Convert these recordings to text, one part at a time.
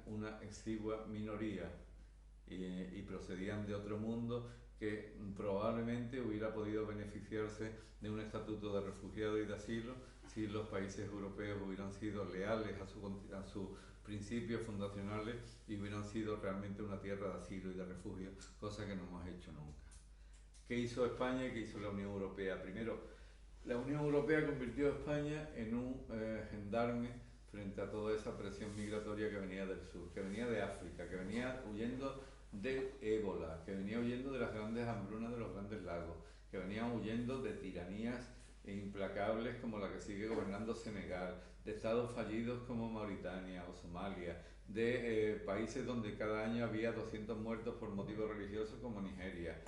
una exigua minoría y procedían de otro mundo que probablemente hubiera podido beneficiarse de un estatuto de refugiado y de asilo si los países europeos hubieran sido leales a sus principios fundacionales y hubieran sido realmente una tierra de asilo y de refugio, cosa que no hemos hecho nunca. ¿Qué hizo España y qué hizo la Unión Europea? Primero, la Unión Europea convirtió a España en un gendarme frente a toda esa presión migratoria que venía del sur, que venía de África, que venía huyendo del ébola, que venía huyendo de las grandes hambrunas de los grandes lagos, que venía huyendo de tiranías implacables como la que sigue gobernando Senegal, de estados fallidos como Mauritania o Somalia, de países donde cada año había 200 muertos por motivos religiosos como Nigeria,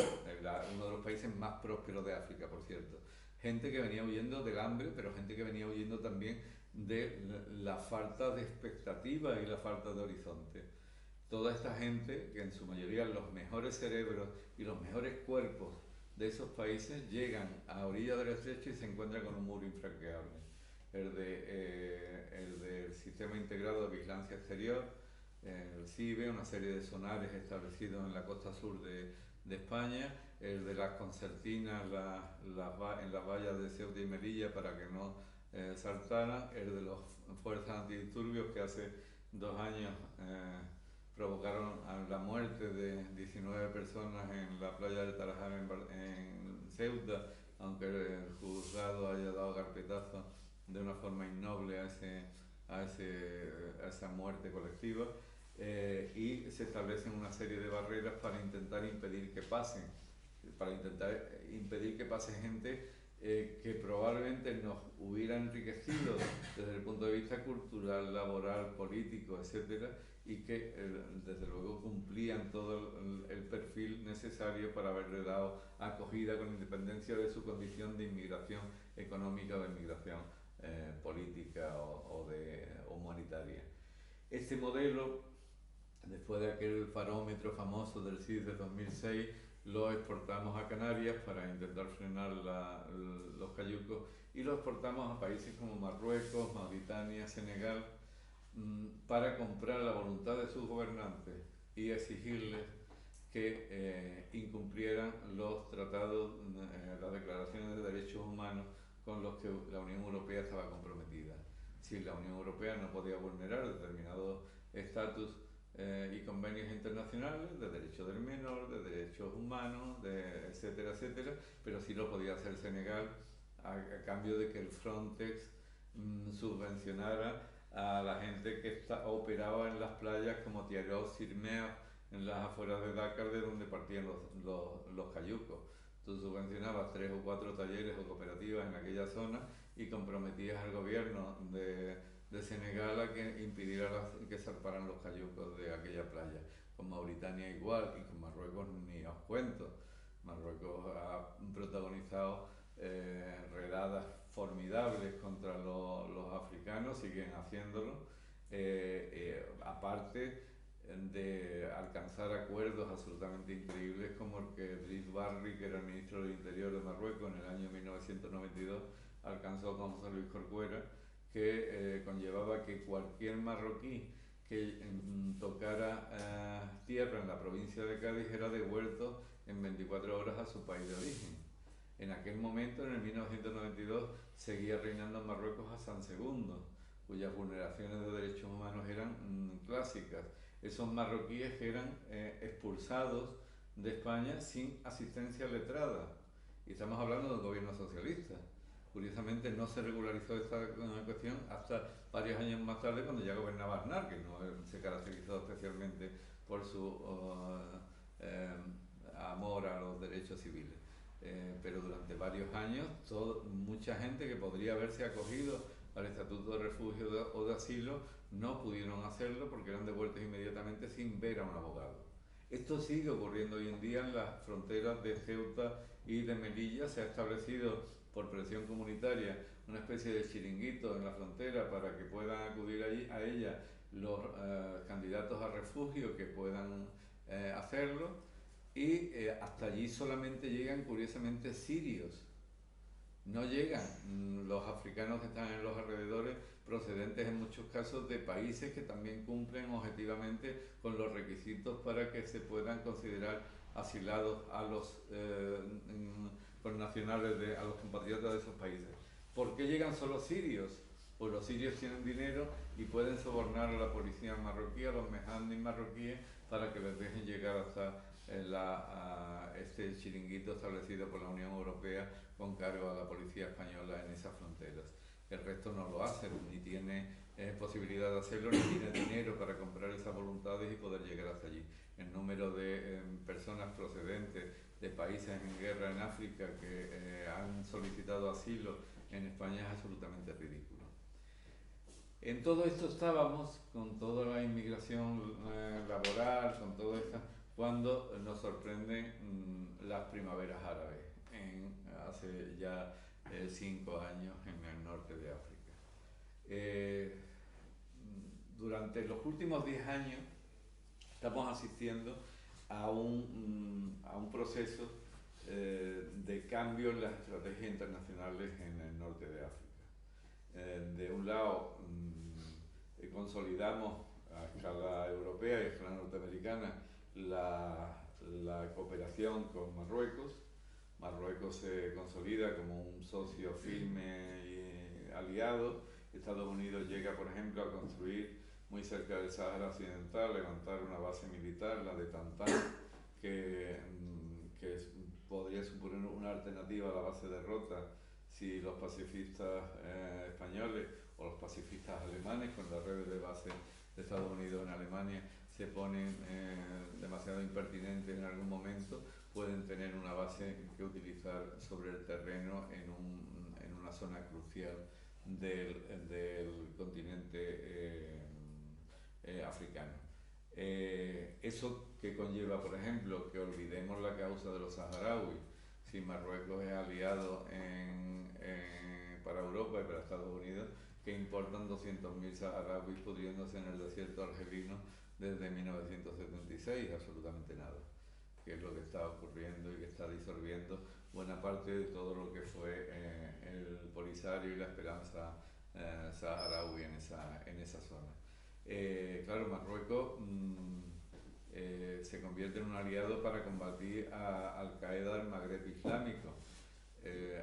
uno de los países más prósperos de África, por cierto. Gente que venía huyendo del hambre, pero gente que venía huyendo también de la falta de expectativa y la falta de horizonte. Toda esta gente, que en su mayoría los mejores cerebros y los mejores cuerpos de esos países, llegan a orilla del estrecho y se encuentran con un muro infranqueable. El del Sistema Integrado de Vigilancia Exterior, el CIBE, una serie de sonares establecidos en la costa sur de España, el de las concertinas en las vallas de Ceuta y Melilla para que no saltaran, el de las fuerzas antidisturbios que hace 2 años provocaron la muerte de 19 personas en la playa del Tarajal en Ceuta, aunque el juzgado haya dado carpetazo de una forma innoble a esa muerte colectiva. Y se establecen una serie de barreras para intentar impedir que pasen, para intentar impedir que pase gente que probablemente nos hubiera enriquecido desde el punto de vista cultural, laboral, político, etcétera, y que desde luego cumplían todo el perfil necesario para haberle dado acogida con independencia de su condición de inmigración económica o de inmigración política o humanitaria. Este modelo, después de aquel farómetro famoso del CIS de 2006, lo exportamos a Canarias para intentar frenar los cayucos y lo exportamos a países como Marruecos, Mauritania, Senegal, para comprar la voluntad de sus gobernantes y exigirles que incumplieran los tratados, las declaraciones de derechos humanos con los que la Unión Europea estaba comprometida. Si la Unión Europea no podía vulnerar determinados estatus y convenios internacionales de derechos del menor, de derechos humanos, etcétera, etcétera, pero sí lo podía hacer Senegal a cambio de que el Frontex subvencionara a la gente que operaba en las playas como Thiaroye-sur-Mer, en las afueras de Dakar, de donde partían los cayucos. Tú subvencionabas 3 o 4 talleres o cooperativas en aquella zona y comprometías al gobierno de Senegal a que impidiera que zarparan los cayucos de aquella playa. Con Mauritania igual, y con Marruecos ni os cuento. Marruecos ha protagonizado redadas formidables contra los africanos, siguen haciéndolo, aparte de alcanzar acuerdos absolutamente increíbles como el que Driss Barry, que era el ministro del Interior de Marruecos en el año 1992, alcanzó con José Luis Corcuera, que conllevaba que cualquier marroquí que tocara tierra en la provincia de Cádiz era devuelto en 24 horas a su país de origen. En aquel momento, en el 1992, seguía reinando en Marruecos Hassan II, cuyas vulneraciones de derechos humanos eran clásicas. Esos marroquíes que eran expulsados de España sin asistencia letrada. Y estamos hablando de un gobierno socialista. Curiosamente no se regularizó esta cuestión hasta varios años más tarde, cuando ya gobernaba Aznar, que no se caracterizó especialmente por su amor a los derechos civiles. Pero durante varios años mucha gente que podría haberse acogido al Estatuto de Refugio o de Asilo no pudieron hacerlo porque eran devueltos inmediatamente sin ver a un abogado. Esto sigue ocurriendo hoy en día en las fronteras de Ceuta y de Melilla. Se ha establecido por presión comunitaria una especie de chiringuito en la frontera para que puedan acudir a ella los candidatos a refugio que puedan hacerlo, y hasta allí solamente llegan curiosamente sirios. No llegan los africanos que están en los alrededores procedentes en muchos casos de países que también cumplen objetivamente con los requisitos para que se puedan considerar asilados a los connacionales, a los compatriotas de esos países. ¿Por qué llegan solo sirios? Pues los sirios tienen dinero y pueden sobornar a la policía marroquí, a los mejandis marroquíes, para que les dejen llegar hasta este chiringuito establecido por la Unión Europea con cargo a la policía española en esas fronteras. El resto no lo hace, ni tiene posibilidad de hacerlo, ni tiene dinero para comprar esas voluntades y poder llegar hasta allí. El número de personas procedentes de países en guerra en África que han solicitado asilo en España es absolutamente ridículo. En todo esto estábamos, con toda la inmigración laboral, con todo esto, cuando nos sorprenden las primaveras árabes, hace ya 5 años en el norte de África. Durante los últimos 10 años estamos asistiendo a un proceso de cambio en las estrategias internacionales en el norte de África. De un lado, consolidamos a escala europea y a escala norteamericana la cooperación con Marruecos. Marruecos se consolida como un socio firme y aliado. Estados Unidos llega, por ejemplo, a construir muy cerca del Sahara Occidental, levantar una base militar, la de Tantán, que podría suponer una alternativa a la base de Rota si los pacifistas españoles o los pacifistas alemanes, con las redes de base de Estados Unidos en Alemania, se ponen demasiado impertinentes en algún momento, pueden tener una base que utilizar sobre el terreno en una zona crucial del continente africano. Eso que conlleva, por ejemplo, que olvidemos la causa de los saharauis. Si Marruecos es aliado para Europa y para Estados Unidos, que importan 200.000 saharauis pudriéndose en el desierto argelino desde 1976, absolutamente nada, que es lo que está ocurriendo y que está disolviendo buena parte de todo lo que fue el Polisario y la esperanza saharaui en esa zona. Claro, Marruecos se convierte en un aliado para combatir a Al-Qaeda del Magreb Islámico.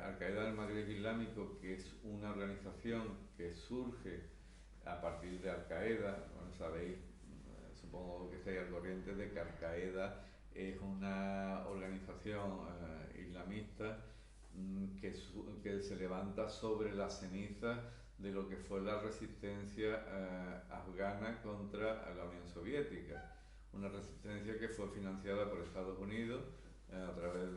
Al-Qaeda del Magreb Islámico, que es una organización que surge a partir de Al-Qaeda, bueno, sabéis, supongo que estáis al corriente de que Al-Qaeda es una organización islamista que se levanta sobre las cenizas de lo que fue la resistencia afgana contra la Unión Soviética. Una resistencia que fue financiada por Estados Unidos a través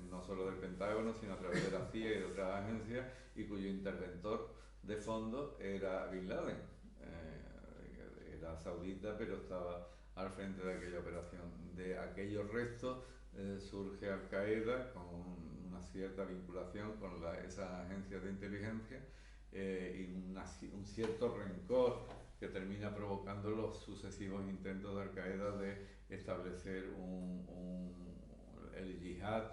no solo del Pentágono, sino a través de la CIA y de otras agencias, y cuyo interventor de fondo era Bin Laden. Era saudita, pero estaba al frente de aquella operación. De aquellos restos surge Al-Qaeda con una cierta vinculación con esas agencias de inteligencia y un cierto rencor que termina provocando los sucesivos intentos de Al-Qaeda de establecer el yihad.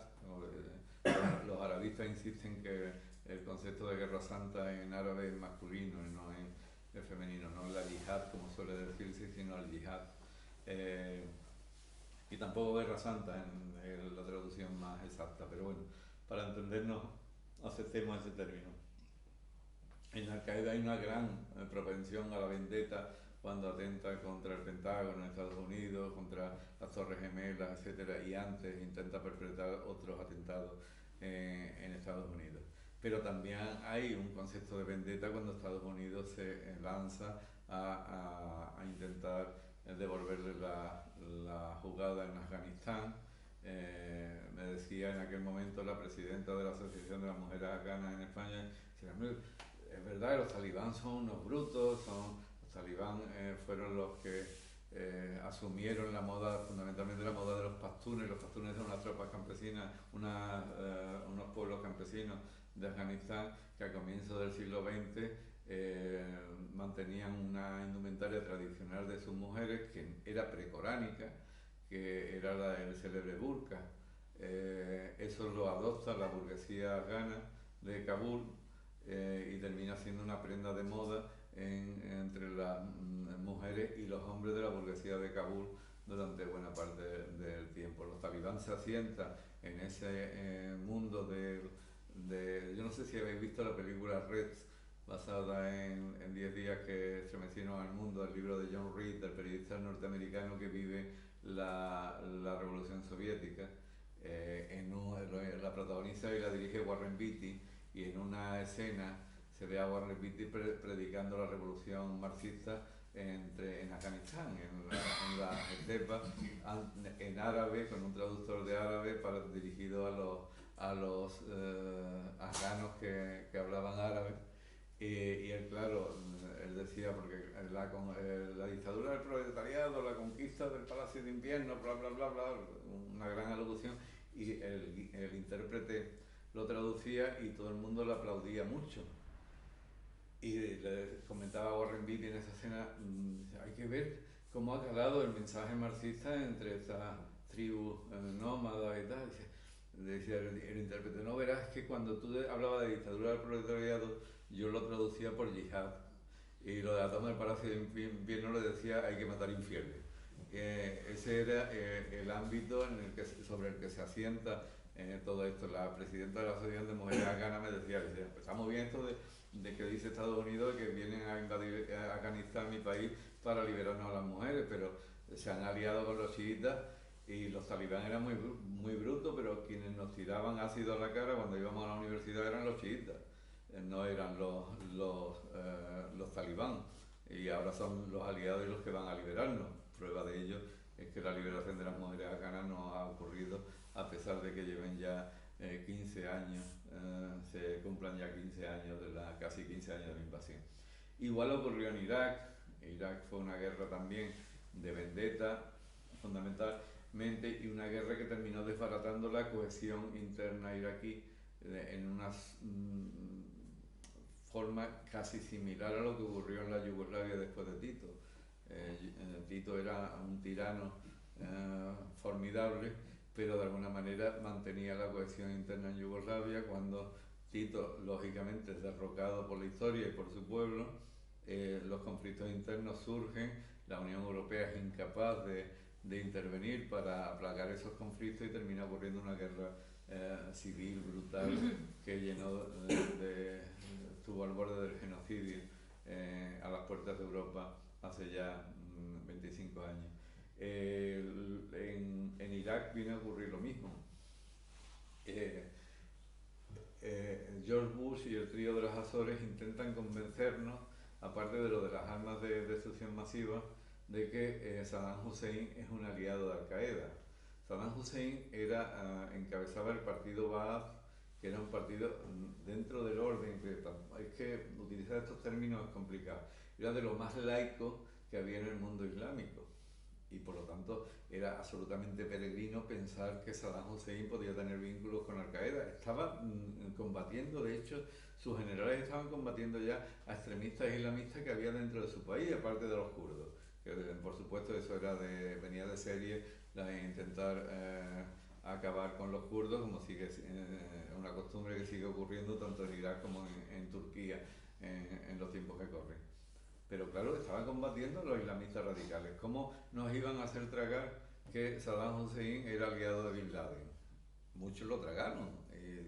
Los arabistas insisten que el concepto de guerra santa en árabe es masculino y no en femenino, no la yihad como suele decirse, sino el yihad. Y tampoco guerra santa en la traducción más exacta, pero bueno, para entendernos aceptemos ese término. En Al-Qaeda hay una gran propensión a la vendetta cuando atenta contra el Pentágono en Estados Unidos, contra las Torres Gemelas, etc. Y antes intenta perpetrar otros atentados en Estados Unidos. Pero también hay un concepto de vendetta cuando Estados Unidos se lanza a intentar devolverle la jugada en Afganistán. Me decía en aquel momento la presidenta de la Asociación de las Mujeres Afganas en España, es verdad, los talibán son unos brutos, los talibán fueron los que asumieron la moda, fundamentalmente la moda de los pastunes. Los pastunes son unas tropas campesinas, unos pueblos campesinos de Afganistán que a comienzos del siglo XX mantenían una indumentaria tradicional de sus mujeres que era precoránica, que era la del célebre burka. Eso lo adopta la burguesía afgana de Kabul y termina siendo una prenda de moda entre las mujeres y los hombres de la burguesía de Kabul durante buena parte del tiempo. Los talibán se asientan en ese mundo yo no sé si habéis visto la película Reds, basada en 10 días que estremecieron al mundo, el libro de John Reed, del periodista norteamericano que vive la Revolución Soviética. La protagoniza y la dirige Warren Beatty, y en una escena se ve a Warren Beatty predicando la revolución marxista en Afganistán, en las estepas, en árabe, con un traductor de árabe dirigido a los afganos que hablaban árabe. Y él, claro, él decía, porque la dictadura del proletariado, la conquista del Palacio de Invierno, bla, bla, bla, bla, una gran alocución, y el intérprete lo traducía y todo el mundo le aplaudía mucho. Y le comentaba a Warren Beatty en esa escena, hay que ver cómo ha calado el mensaje marxista entre estas tribus nómadas y tal. Decía el intérprete, no verás que cuando tú hablabas de dictadura del proletariado, yo lo traducía por yihad. Y lo de la toma del Palacio de Invierno le decía, hay que matar infieles. Ese era el ámbito sobre el que se asienta todo esto. La presidenta de la Asociación de Mujeres Afganas me decía, está muy bien esto de que dice Estados Unidos que vienen a invadir Afganistán, mi país, para liberarnos a las mujeres, pero se han aliado con los chiitas y los talibán eran muy brutos, pero quienes nos tiraban ácido a la cara cuando íbamos a la universidad eran los chiitas, no eran los talibán, y ahora son los aliados y los que van a liberarnos. Prueba de ello es que la liberación de las mujeres afganas no ha ocurrido a pesar de que lleven ya 15 años, se cumplan ya 15 años casi 15 años de la invasión. Igual ocurrió en Irak. Irak fue una guerra también de vendetta, fundamentalmente, y una guerra que terminó desbaratando la cohesión interna iraquí en una forma casi similar a lo que ocurrió en la Yugoslavia después de Tito. Tito era un tirano formidable, pero de alguna manera mantenía la cohesión interna en Yugoslavia. Cuando Tito, lógicamente, es derrocado por la historia y por su pueblo, los conflictos internos surgen, la Unión Europea es incapaz de intervenir para aplacar esos conflictos y termina ocurriendo una guerra civil brutal que estuvo al borde del genocidio a las puertas de Europa hace ya 25 años. En Irak viene a ocurrir lo mismo. George Bush y el trío de las Azores intentan convencernos, aparte de lo de las armas de destrucción masiva, de que Saddam Hussein es un aliado de Al-Qaeda. Saddam Hussein encabezaba el partido Ba'ath, que era un partido dentro del orden, es que utilizar estos términos es complicado, era de lo más laico que había en el mundo islámico, y por lo tanto era absolutamente peregrino pensar que Saddam Hussein podía tener vínculos con Al-Qaeda. Estaba combatiendo, de hecho, sus generales estaban combatiendo ya a extremistas islamistas que había dentro de su país, aparte de los kurdos, que por supuesto eso venía de serie, de intentar acabar con los kurdos, como sigue una costumbre que sigue ocurriendo tanto en Irak como en Turquía en los tiempos que corren. Pero claro, estaban combatiendo los islamistas radicales. ¿Cómo nos iban a hacer tragar que Saddam Hussein era aliado de Bin Laden? Muchos lo tragaron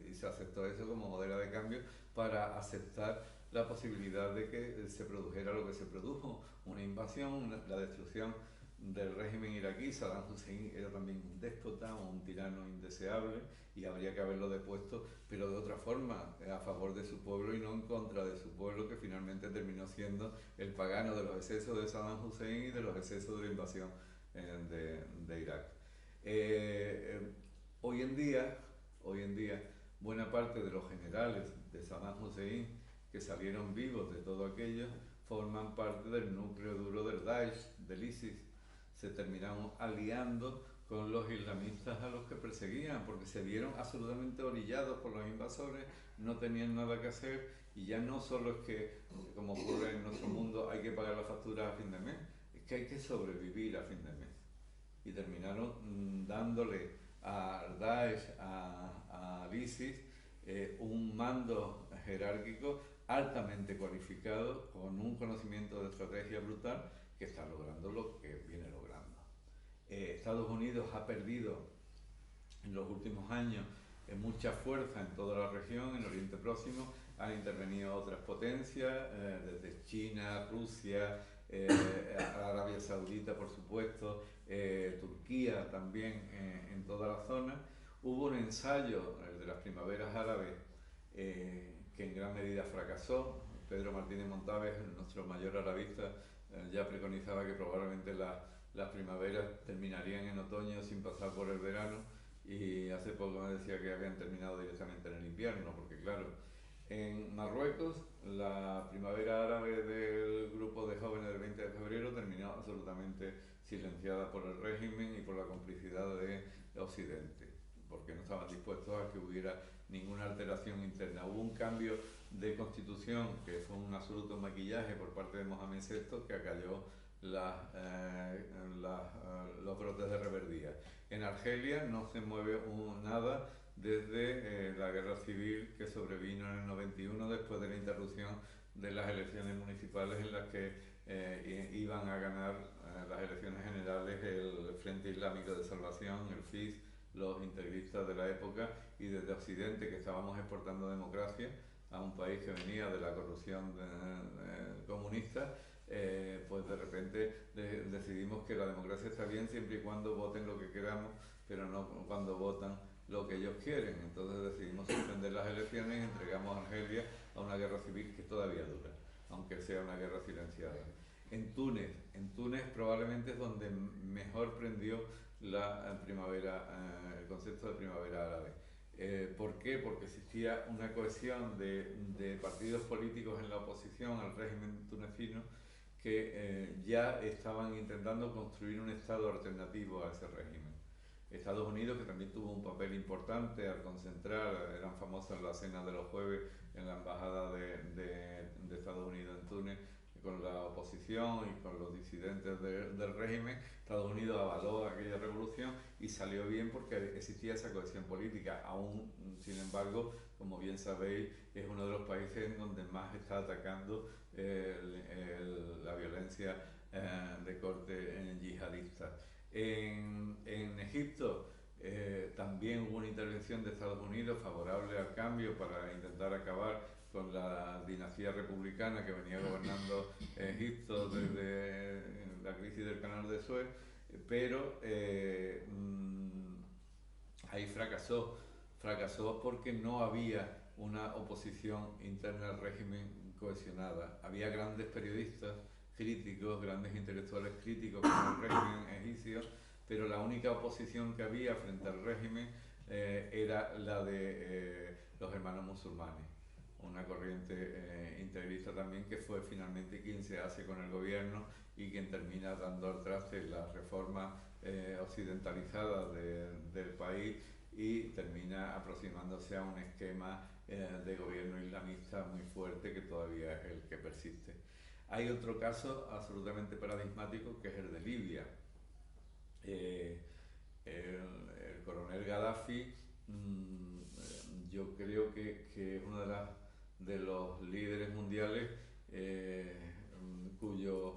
y se aceptó eso como modelo de cambio para aceptar la posibilidad de que se produjera lo que se produjo, una invasión, la destrucción del régimen iraquí. Saddam Hussein era también un déspota, un tirano indeseable, y habría que haberlo depuesto, pero de otra forma, a favor de su pueblo y no en contra de su pueblo, que finalmente terminó siendo el pagano de los excesos de Saddam Hussein y de los excesos de la invasión de Irak. Hoy en día, buena parte de los generales de Saddam Hussein que salieron vivos de todo aquello forman parte del núcleo duro del Daesh, del ISIS. Se terminaron aliando con los islamistas a los que perseguían, porque se vieron absolutamente orillados por los invasores, no tenían nada que hacer, y ya no solo es que, como ocurre en nuestro mundo, hay que pagar las facturas a fin de mes, es que hay que sobrevivir a fin de mes. Y terminaron dándole al Daesh, al ISIS, un mando jerárquico altamente cualificado, con un conocimiento de estrategia brutal, que está logrando lo que viene logrando. Estados Unidos ha perdido en los últimos años mucha fuerza en toda la región, en Oriente Próximo. Han intervenido otras potencias, desde China, Rusia, Arabia Saudita, por supuesto, Turquía también, en toda la zona. Hubo un ensayo, el de las primaveras árabes, que en gran medida fracasó. Pedro Martínez Montalves, nuestro mayor arabista, ya preconizaba que probablemente las primaveras terminarían en otoño sin pasar por el verano, y hace poco me decía que habían terminado directamente en el invierno, porque claro, en Marruecos la primavera árabe del grupo de jóvenes del 20 de febrero terminó absolutamente silenciada por el régimen y por la complicidad de Occidente, porque no estaban dispuestos a que hubiera ninguna alteración interna. Hubo un cambio de constitución que fue un absoluto maquillaje por parte de Mohamed VI, que acalló los brotes de rebeldía. En Argelia no se mueve nada desde la guerra civil que sobrevino en el 91, después de la interrupción de las elecciones municipales, en las que iban a ganar las elecciones generales el Frente Islámico de Salvación, el FIS, los integristas de la época, y desde Occidente, que estábamos exportando democracia a un país que venía de la corrupción comunista, pues de repente decidimos que la democracia está bien siempre y cuando voten lo que queramos, pero no cuando votan lo que ellos quieren. Entonces decidimos suspender las elecciones y entregamos a Argelia a una guerra civil que todavía dura, aunque sea una guerra silenciada. En Túnez probablemente es donde mejor prendió la primavera, el concepto de primavera árabe. ¿Por qué? Porque existía una cohesión de partidos políticos en la oposición al régimen tunecino, que ya estaban intentando construir un Estado alternativo a ese régimen. Estados Unidos, que también tuvo un papel importante al concentrar, eran famosas las cenas de los jueves en la embajada de Estados Unidos en Túnez, con la oposición y con los disidentes del régimen. Estados Unidos avaló aquella revolución y salió bien porque existía esa cohesión política. Aún, sin embargo, como bien sabéis, es uno de los países en donde más está atacando la violencia de corte yihadista. En Egipto también hubo una intervención de Estados Unidos favorable al cambio para intentar acabar con la dinastía republicana que venía gobernando Egipto desde la crisis del Canal de Suez, pero ahí fracasó porque no había una oposición interna al régimen cohesionada. Había grandes periodistas críticos, grandes intelectuales críticos con el régimen egipcio, pero la única oposición que había frente al régimen era la de los hermanos musulmanes, una corriente integrista también, que fue finalmente quien se hace con el gobierno y quien termina dando al traste la reforma occidentalizada del país y termina aproximándose a un esquema de gobierno islamista muy fuerte, que todavía es el que persiste. Hay otro caso absolutamente paradigmático, que es el de Libia. El coronel Gaddafi, yo creo que es uno de los líderes mundiales cuyos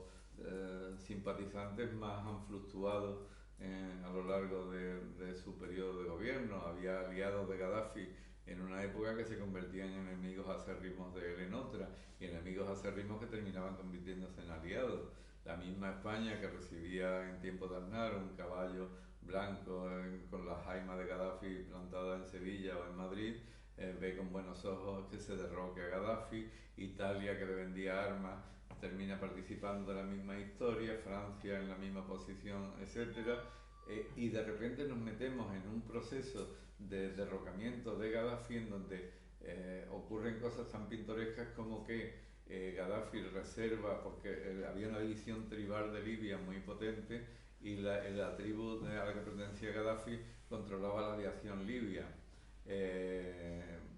simpatizantes más han fluctuado a lo largo de su periodo de gobierno. Había aliados de Gaddafi en una época que se convertían en enemigos acérrimos de él en otra, y enemigos acérrimos que terminaban convirtiéndose en aliados. La misma España, que recibía en tiempo de Aznar un caballo blanco con la jaima de Gaddafi plantada en Sevilla o en Madrid, ve con buenos ojos que se derroque a Gaddafi. Italia, que le vendía armas, termina participando de la misma historia, Francia en la misma posición, etc. Y de repente nos metemos en un proceso de derrocamiento de Gaddafi, en donde ocurren cosas tan pintorescas como que Gaddafi reserva, porque había una división tribal de Libia muy potente, y la tribu a la que pertenecía Gaddafi controlaba la aviación libia.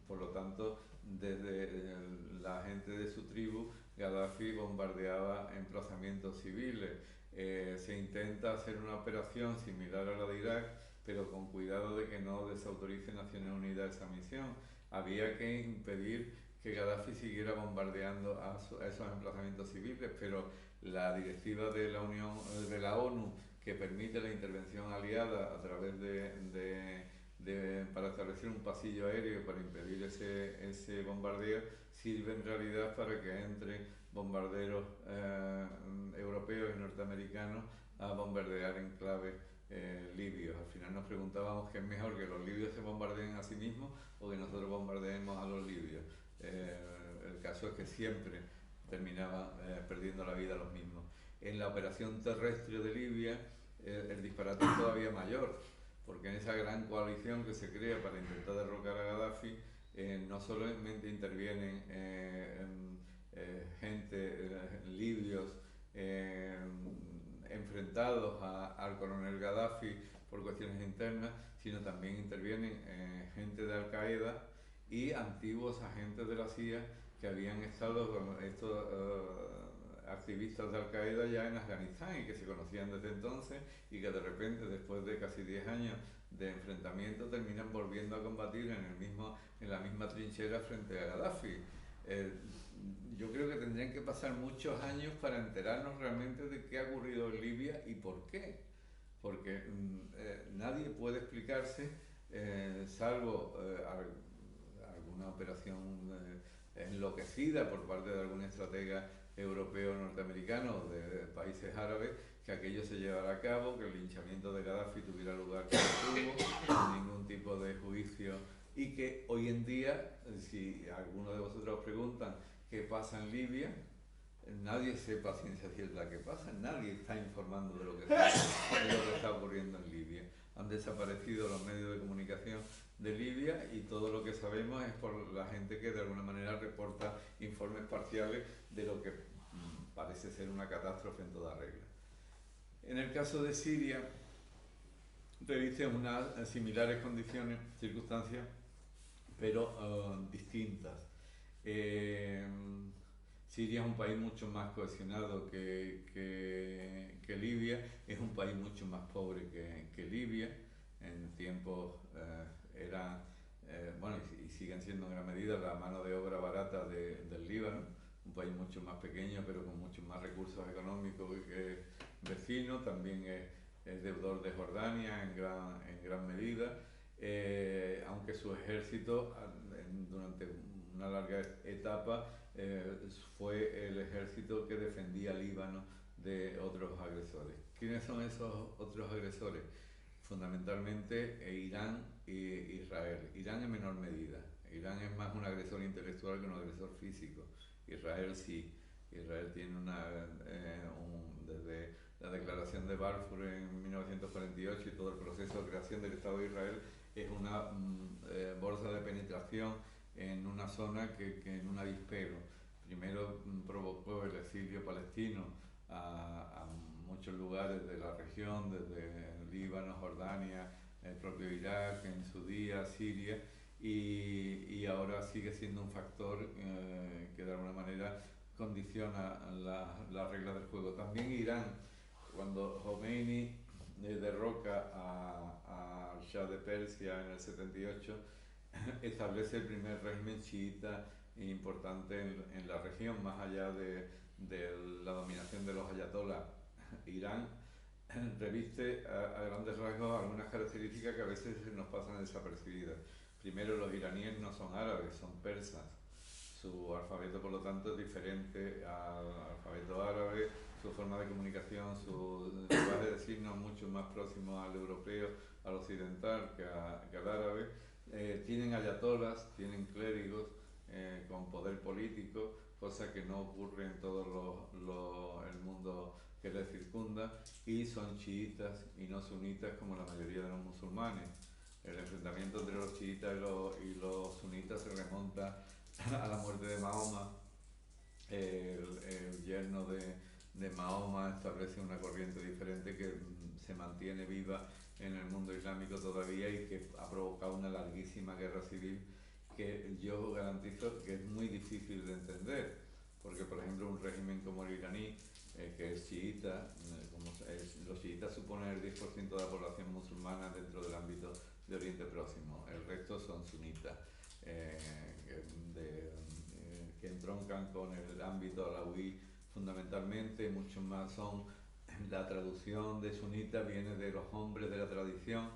Por lo tanto, desde la gente de su tribu, Gaddafi bombardeaba emplazamientos civiles. Se intenta hacer una operación similar a la de Irak, pero con cuidado de que no desautorice Naciones Unidas esa misión. Había que impedir que Gaddafi siguiera bombardeando a esos emplazamientos civiles, pero la directiva de de la ONU, que permite la intervención aliada a través para establecer un pasillo aéreo para impedir ese bombardeo, sirve en realidad para que entren bombarderos europeos y norteamericanos a bombardear enclaves libios. Al final nos preguntábamos qué es mejor, que los libios se bombardeen a sí mismos o que nosotros bombardeemos a los libios. El caso es que siempre terminaban perdiendo la vida los mismos. En la operación terrestre de Libia el disparate es todavía mayor, porque en esa gran coalición que se crea para intentar derrocar a Gaddafi, no solamente intervienen libios enfrentados al coronel Gaddafi por cuestiones internas, sino también intervienen gente de Al Qaeda y antiguos agentes de la CIA que habían estado con estos activistas de Al Qaeda ya en Afganistán y que se conocían desde entonces y que de repente, después de casi 10 años de enfrentamiento, terminan volviendo a combatir en la misma trinchera frente a Gaddafi. Yo creo que tendrían que pasar muchos años para enterarnos realmente de qué ha ocurrido en Libia y por qué. Porque nadie puede explicarse, salvo alguna operación enloquecida por parte de algún estratega europeo, norteamericano o de países árabes, que aquello se llevara a cabo, que el linchamiento de Gaddafi tuviera lugar como tuvo, sin ningún tipo de juicio, y que hoy en día, si alguno de vosotros os preguntan qué pasa en Libia, nadie sepa a ciencia cierta qué pasa, nadie está informando de lo que está ocurriendo en Libia. Han desaparecido los medios de comunicación de Libia y todo lo que sabemos es por la gente que de alguna manera reporta informes parciales de lo que parece ser una catástrofe en toda regla. En el caso de Siria, revisten unas similares condiciones, circunstancias, pero distintas. Siria es un país mucho más cohesionado que Libia, es un país mucho más pobre que Libia. En tiempos bueno, y siguen siendo en gran medida la mano de obra barata del Líbano, un país mucho más pequeño pero con muchos más recursos económicos que vecino. También es deudor de Jordania en gran medida, aunque su ejército durante una larga etapa fue el ejército que defendía Líbano de otros agresores. ¿Quiénes son esos otros agresores? Fundamentalmente Irán e Israel. Irán en menor medida. Irán es más un agresor intelectual que un agresor físico. Israel sí. Israel tiene desde la declaración de Balfour en 1948 y todo el proceso de creación del Estado de Israel es una bolsa de penetración en una zona que en un avispero. Primero provocó el exilio palestino a muchos lugares de la región, desde Líbano, Jordania, el propio Irak, en su día Siria, y ahora sigue siendo un factor que de alguna manera condiciona las reglas del juego. También Irán, cuando Khomeini derroca al Shah de Persia en el 78, establece el primer régimen chiita importante en la región, más allá de la dominación de los ayatolás. Irán reviste a grandes rasgos algunas características que a veces nos pasan desapercibidas. Primero, los iraníes no son árabes, son persas. Su alfabeto, por lo tanto, es diferente al alfabeto árabe, su forma de comunicación, su lenguaje de signos mucho más próximo al europeo, al occidental, que al árabe. Tienen ayatolas, tienen clérigos con poder político, cosa que no ocurre en todo el mundo que les circunda, y son chiitas y no sunitas como la mayoría de los musulmanes. El enfrentamiento entre los chiitas y los sunitas se remonta a la muerte de Mahoma. El yerno de Mahoma establece una corriente diferente que se mantiene viva en el mundo islámico todavía y que ha provocado una larguísima guerra civil que yo garantizo que es muy difícil de entender, porque por ejemplo un régimen como el iraní, que es chiita, los chiitas suponen el 10% de la población musulmana dentro del ámbito de Oriente Próximo, el resto son sunitas, que entroncan con el ámbito alauí fundamentalmente, muchos más son la traducción de sunita viene de los hombres de la tradición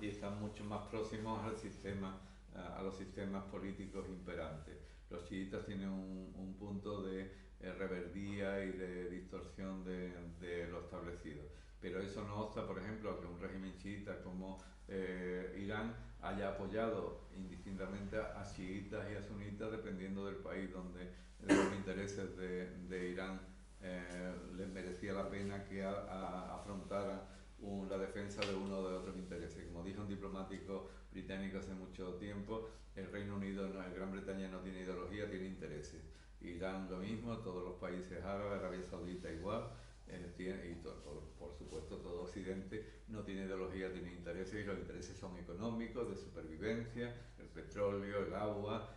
y están mucho más próximos al sistema, a los sistemas políticos imperantes. Los chiitas tienen un punto de reverdía y de distorsión de lo establecido. Pero eso no obsta, por ejemplo, a que un régimen chiita como Irán haya apoyado indistintamente a chiitas y a sunitas dependiendo del país donde los intereses de Irán les merecía la pena que afrontaran la defensa de uno o de otros intereses. Como dijo un diplomático británico hace mucho tiempo, el Reino Unido, Gran Bretaña no tiene ideología, tiene intereses. Irán lo mismo, todos los países árabes, Arabia Saudita igual, y por supuesto todo Occidente no tiene ideología, tiene intereses, y los intereses son económicos, de supervivencia, el petróleo, el agua,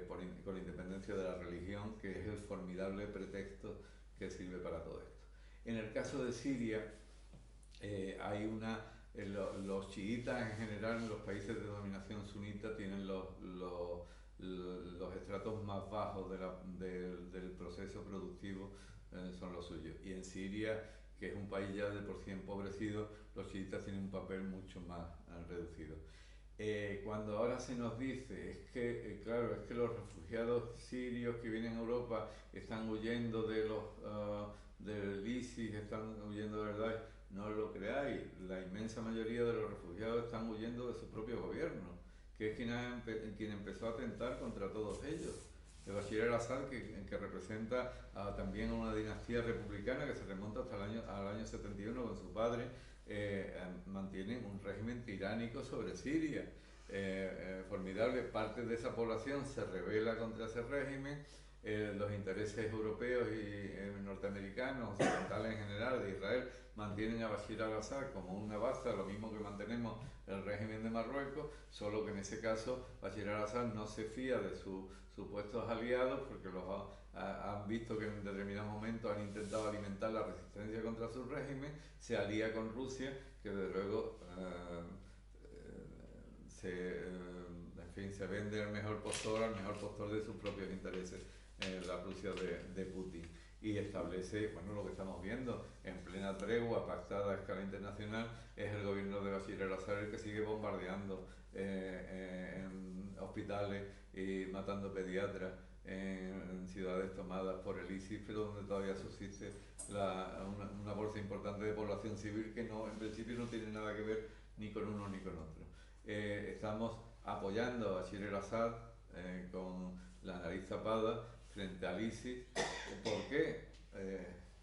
con independencia de la religión, que es el formidable pretexto que sirve para todo esto. En el caso de Siria, hay los chiitas en general en los países de dominación sunita tienen los estratos más bajos del proceso productivo, son los suyos. Y en Siria, que es un país ya de por sí empobrecido, los chiitas tienen un papel mucho más reducido. Cuando ahora se nos dice, es que, claro, es que los refugiados sirios que vienen a Europa están huyendo del ISIS, están huyendo del Daesh, no lo creáis, la inmensa mayoría de los refugiados están huyendo de su propio gobierno, que es quien empezó a atentar contra todos ellos. El Bashir al-Assad, que representa también una dinastía republicana que se remonta hasta al año 71 con su padre, mantienen un régimen tiránico sobre Siria. Formidable, parte de esa población se rebela contra ese régimen, los intereses europeos y norteamericanos, occidentales en general, de Israel, mantienen a Bashir al-Assad como una baza, lo mismo que mantenemos el régimen de Marruecos, solo que en ese caso Bashir al-Assad no se fía de sus supuestos aliados porque han visto que en determinados momentos han intentado alimentar la resistencia contra su régimen, se alía con Rusia, que desde luego se vende al mejor postor de sus propios intereses, la Rusia de Putin, y establece, bueno, lo que estamos viendo, en plena tregua pactada a escala internacional, es el gobierno de Bashir al-Assad el que sigue bombardeando en hospitales y matando pediatras en ciudades tomadas por el ISIS, pero donde todavía subsiste una bolsa importante de población civil que en principio no tiene nada que ver ni con uno ni con otro. Estamos apoyando a Bashir al-Assad con la nariz tapada frente al ISIS. ¿Por qué?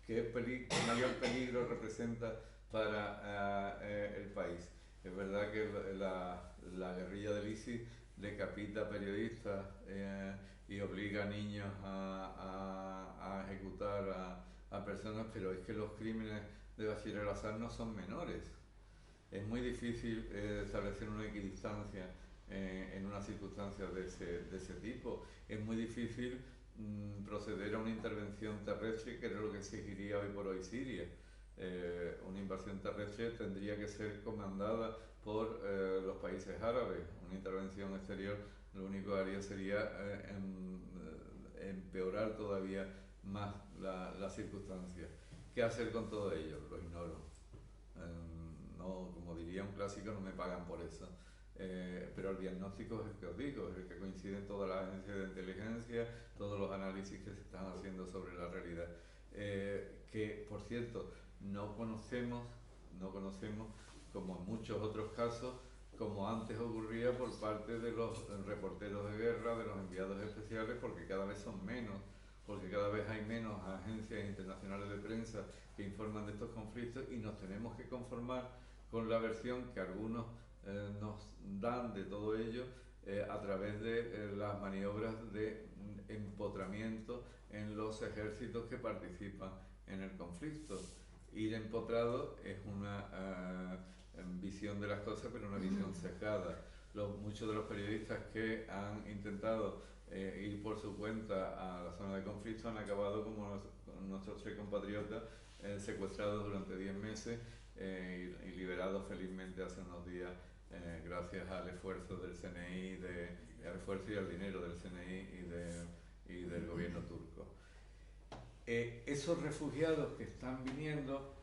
¿Qué mayor peligro representa para el país? Es verdad que la guerrilla del ISIS decapita periodistas y obliga a niños a ejecutar a personas, pero es que los crímenes de Bashir al-Assad no son menores. Es muy difícil establecer una equidistancia en una circunstancia de ese tipo. Es muy difícil proceder a una intervención terrestre, que es lo que exigiría hoy por hoy Siria. Una invasión terrestre tendría que ser comandada por los países árabes. Una intervención exterior lo único que haría sería empeorar todavía más la circunstancia. ¿Qué hacer con todo ello? Lo ignoro. No, como diría un clásico, no me pagan por eso. Pero el diagnóstico es el que os digo, es el que coinciden todas las agencias de inteligencia, todos los análisis que se están haciendo sobre la realidad. Que, por cierto, no conocemos, como en muchos otros casos, como antes ocurría por parte de los reporteros de guerra, de los enviados especiales, porque cada vez son menos, porque cada vez hay menos agencias internacionales de prensa que informan de estos conflictos, y nos tenemos que conformar con la versión que algunos nos dan de todo ello a través de las maniobras de empotramiento en los ejércitos que participan en el conflicto. Ir empotrado es una visión de las cosas, pero una visión sesgada. Muchos de los periodistas que han intentado ir por su cuenta a la zona de conflicto han acabado como nuestros 3 compatriotas secuestrados durante 10 meses y liberados felizmente hace unos días gracias al esfuerzo del CNI, al esfuerzo y al dinero del CNI y del gobierno turco. Esos refugiados que están viniendo,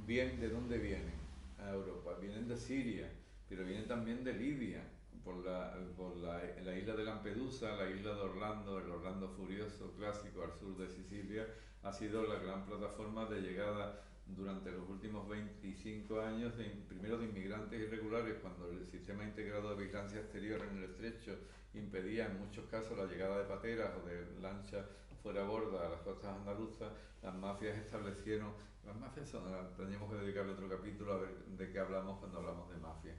¿de dónde vienen a Europa? Vienen de Siria, pero vienen también de Libia, por la isla de Lampedusa, la isla de Orlando, el Orlando Furioso clásico al sur de Sicilia, ha sido la gran plataforma de llegada durante los últimos 25 años, primero de inmigrantes irregulares, cuando el sistema integrado de vigilancia exterior en el estrecho impedía en muchos casos la llegada de pateras o de lanchas fuera borda a las costas andaluzas. Las mafias establecieron, las mafias tendríamos que dedicarle otro capítulo a ver de qué hablamos cuando hablamos de mafia.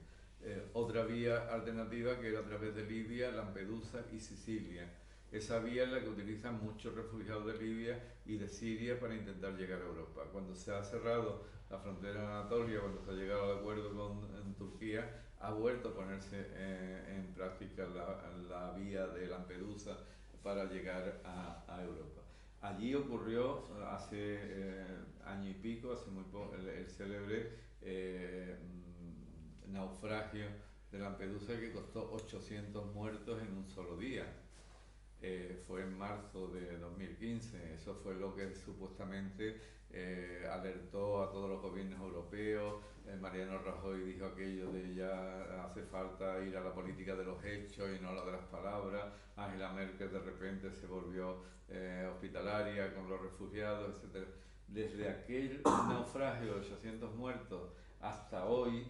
Otra vía alternativa que era a través de Libia, Lampedusa y Sicilia. Esa vía es la que utilizan muchos refugiados de Libia y de Siria para intentar llegar a Europa. Cuando se ha cerrado la frontera en Anatolia, cuando se ha llegado al acuerdo con Turquía, ha vuelto a ponerse en práctica la vía de Lampedusa para llegar a Europa. Allí ocurrió hace año y pico, hace muy poco, el célebre naufragio de Lampedusa que costó 800 muertos en un solo día. Fue en marzo de 2015. Eso fue lo que supuestamente alertó a todos los gobiernos europeos. Mariano Rajoy dijo aquello de ya hace falta ir a la política de los hechos y no a la de las palabras. Angela Merkel de repente se volvió hospitalaria con los refugiados, etc. Desde aquel naufragio de 800 muertos hasta hoy,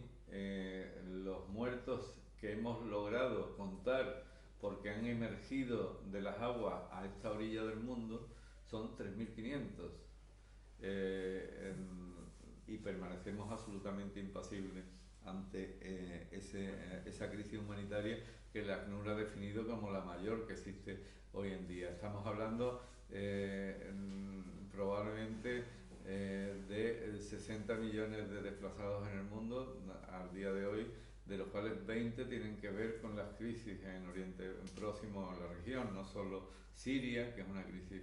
los muertos que hemos logrado contar porque han emergido de las aguas a esta orilla del mundo son 3.500 y permanecemos absolutamente impasibles ante esa crisis humanitaria que la ACNUR ha definido como la mayor que existe hoy en día. Estamos hablando probablemente de 60 millones de desplazados en el mundo al día de hoy, de los cuales 20 tienen que ver con las crisis en Oriente Próximo, en la región, no solo Siria, que es una crisis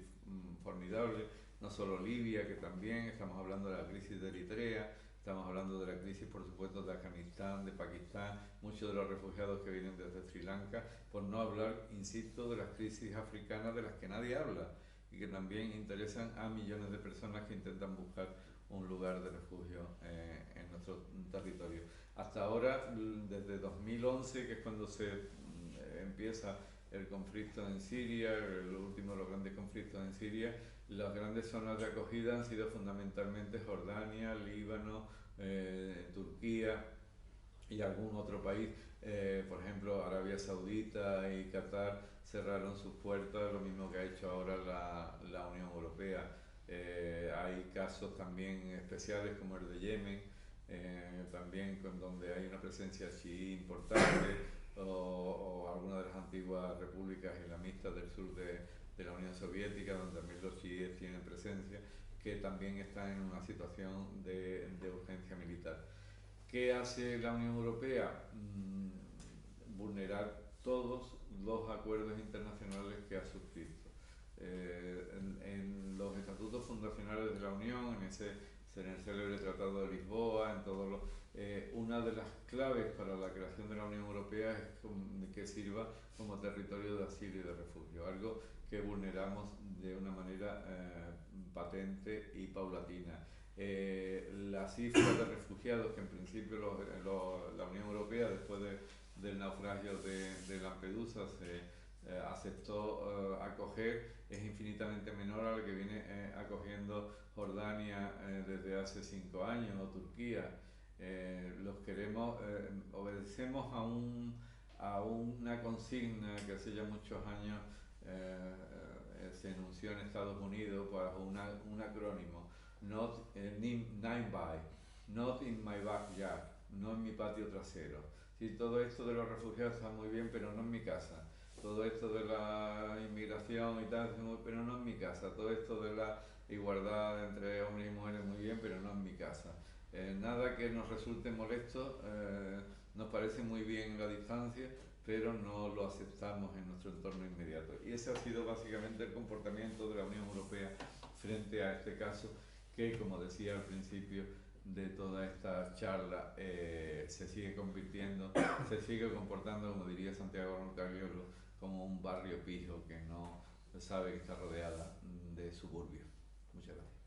formidable, no solo Libia, que también, estamos hablando de la crisis de Eritrea, estamos hablando de la crisis, por supuesto, de Afganistán, de Pakistán, muchos de los refugiados que vienen desde Sri Lanka, por no hablar, insisto, de las crisis africanas de las que nadie habla y que también interesan a millones de personas que intentan buscar un lugar de refugio en nuestro territorio. Hasta ahora, desde 2011, que es cuando se empieza el conflicto en Siria, el último de los grandes conflictos en Siria, las grandes zonas de acogida han sido fundamentalmente Jordania, Líbano, Turquía y algún otro país. Por ejemplo, Arabia Saudita y Qatar cerraron sus puertas, lo mismo que ha hecho ahora la Unión Europea. Hay casos también especiales como el de Yemen, también donde hay una presencia chií importante, o alguna de las antiguas repúblicas islamistas del sur de la Unión Soviética, donde también los chiíes tienen presencia, que también están en una situación de urgencia militar. ¿Qué hace la Unión Europea? Vulnerar todos los acuerdos internacionales que ha suscrito. En los estatutos fundacionales de la Unión, en el célebre Tratado de Lisboa, en todos los, una de las claves para la creación de la Unión Europea es que sirva como territorio de asilo y de refugio, algo que vulneramos de una manera patente y paulatina. La cifra de refugiados que en principio la Unión Europea, después del naufragio de Lampedusa, se aceptó acoger, es infinitamente menor a la que viene acogiendo Jordania desde hace 5 años, o Turquía. Los queremos, obedecemos a una consigna que hace ya muchos años se enunció en Estados Unidos bajo un acrónimo, not in my backyard, no en mi patio trasero. Sí, todo esto de los refugiados está muy bien, pero no en mi casa. Todo esto de la inmigración y tal, pero no en mi casa. Todo esto de la igualdad entre hombres y mujeres, muy bien, pero no en mi casa. Nada que nos resulte molesto, nos parece muy bien en la distancia, pero no lo aceptamos en nuestro entorno inmediato. Y ese ha sido básicamente el comportamiento de la Unión Europea frente a este caso, que, como decía al principio de toda esta charla, se sigue comportando, como diría Santiago Roncagliolo, como un barrio pijo que no sabe que está rodeada de suburbios. Muchas gracias.